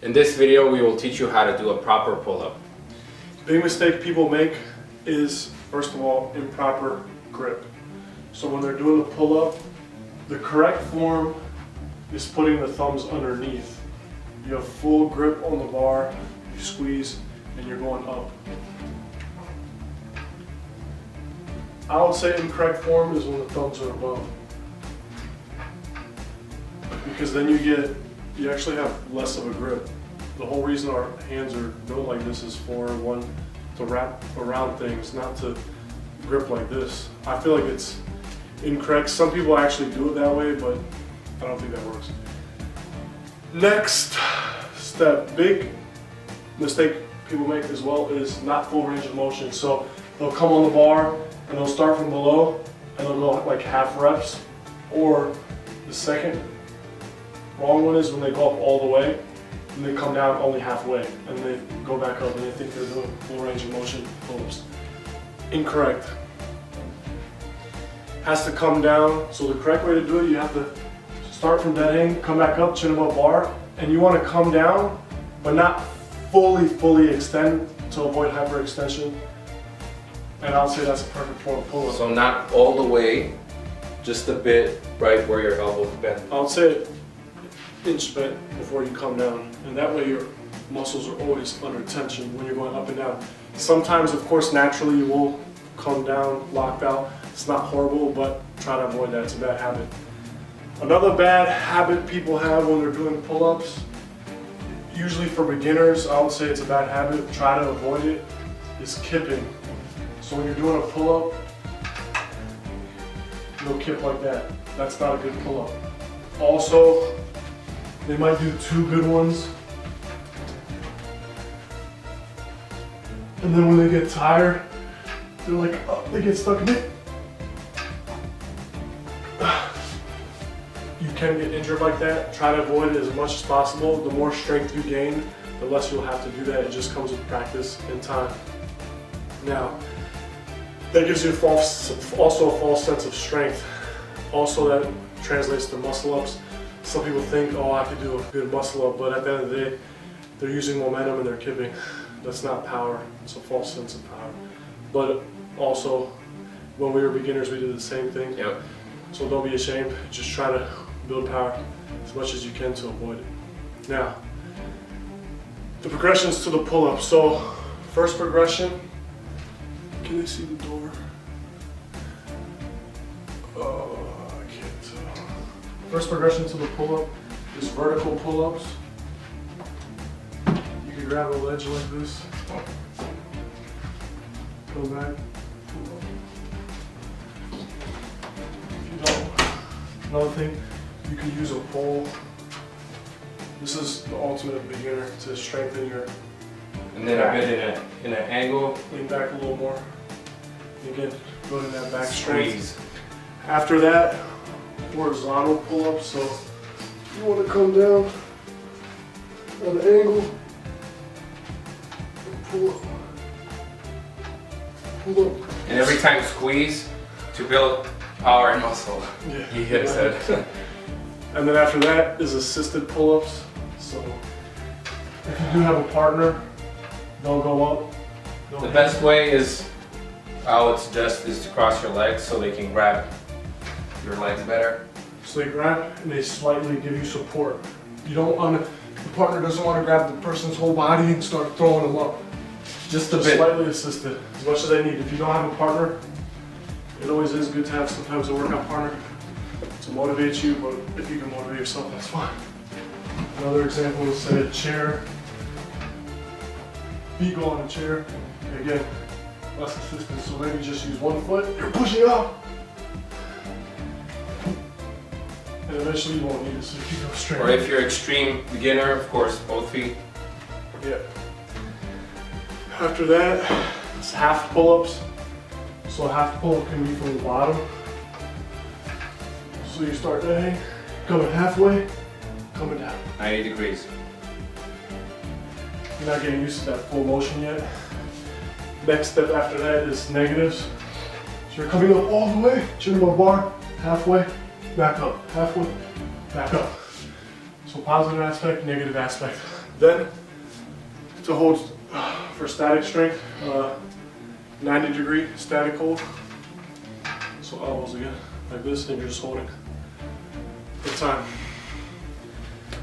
In this video, we will teach you how to do a proper pull-up. Big mistake people make is, first of all, improper grip. So when they're doing the pull-up, the correct form is putting the thumbs underneath. You have full grip on the bar, you squeeze, and you're going up. I would say incorrect form is when the thumbs are above. Because then you actually have less of a grip. The whole reason our hands are built like this is for one, to wrap around things, not to grip like this. I feel like it's incorrect. Some people actually do it that way, but I don't think that works. Next step, big mistake people make as well is not full range of motion. So they'll come on the bar and they'll start from below and they'll go like half reps, or the second wrong one is when they go up all the way and they come down only halfway and they go back up and they think they're doing full range of motion pull-ups. Incorrect. Has to come down. So the correct way to do it, you have to start from dead hang, come back up, chin above bar, and you want to come down but not fully extend to avoid hyperextension. And I'll say that's a perfect form of pull-up. So not all the way, just a bit right where your elbows bend. I would say inch bent before you come down, and that way your muscles are always under tension when you're going up and down. Sometimes, of course, naturally you will come down locked out. It's not horrible, but try to avoid that. It's a bad habit. Another bad habit people have when they're doing pull-ups, usually for beginners, I would say it's a bad habit, try to avoid it, is kipping. So when you're doing a pull-up, you'll kip like that. That's not a good pull-up. Also, they might do two good ones, and then when they get tired, they're like, oh, they get stuck in it. You can get injured like that. Try to avoid it as much as possible. The more strength you gain, the less you'll have to do that. It just comes with practice and time. Now, that gives you also a false sense of strength. Also, that translates to muscle ups. Some people think, oh, I could do a good muscle up, but at the end of the day, they're using momentum and they're kipping. That's not power. It's a false sense of power. But also, when we were beginners, we did the same thing. Yep. So don't be ashamed. Just try to build power as much as you can to avoid it. Now, the progressions to the pull-up. So, first progression. Can they see the door? I can't tell. First progression to the pull-up is vertical pull-ups. You can grab a ledge like this. Go back. Pull up. If you don't, another thing, you can use a pole. This is the ultimate beginner to strengthen your And then a bit in an angle. lean back a little more. Again, building that back strength. Squeeze. After that, horizontal pull-up. So you want to come down at an angle and pull up. Pull up. And every time squeeze to build power and muscle. Yeah. He hits it. And then after that is assisted pull-ups. So if you do have a partner, they'll go up. The best way is, I would suggest, is to cross your legs so they can grab your legs better. So they grab and they slightly give you support. You don't want to, the partner doesn't want to grab the person's whole body and start throwing them up. Just a Just bit. slightly assisted, as much as they need. If you don't have a partner, it always is good to have sometimes a workout partner to motivate you, but if you can motivate yourself, that's fine. Another example is, say, a chair. Feet go on a chair. Again, less assistance, so maybe just use one foot, you're pushing up. And eventually you won't need it, so you can go straight. Or if you're extreme beginner, of course, both feet. Yeah. After that, it's half pull-ups. So a half pull-up can be from the bottom. So you start that, coming halfway, coming down. 90 degrees. You're not getting used to that full motion yet. Next step after that is negatives. So you're coming up all the way, chin above bar, halfway, back up, halfway, back up. So positive aspect, negative aspect. Then to hold for static strength, 90-degree static hold. So elbows again, like this, and you're just holding the time.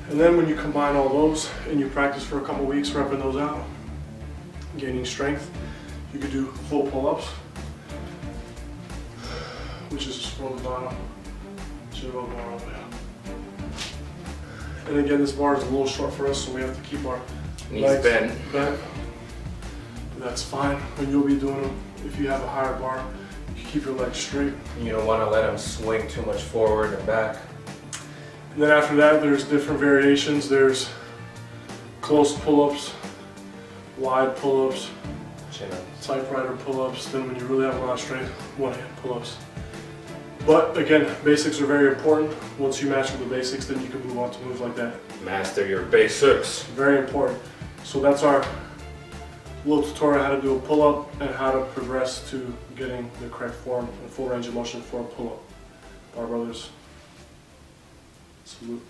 And then when you combine all those and you practice for a couple weeks repping those out, gaining strength, you could do full pull-ups, which is just from the bottom to the bar all the way up. And again, this bar is a little short for us, so we have to keep our Knees legs bent. bent. That's fine when you'll be doing them. If you have a higher bar, you keep your legs straight. You don't want to let them swing too much forward and back. And then after that, there's different variations. There's close pull-ups, wide pull-ups, Chin ups. typewriter pull-ups. Then when you really have a lot of strength, one-hand pull-ups. But again, basics are very important. Once you master the basics, then you can move on to moves like that. Master your basics. Very important. So that's our little tutorial how to do a pull-up and how to progress to getting the correct form and full range of motion for a pull-up. Bar Brothers, salute.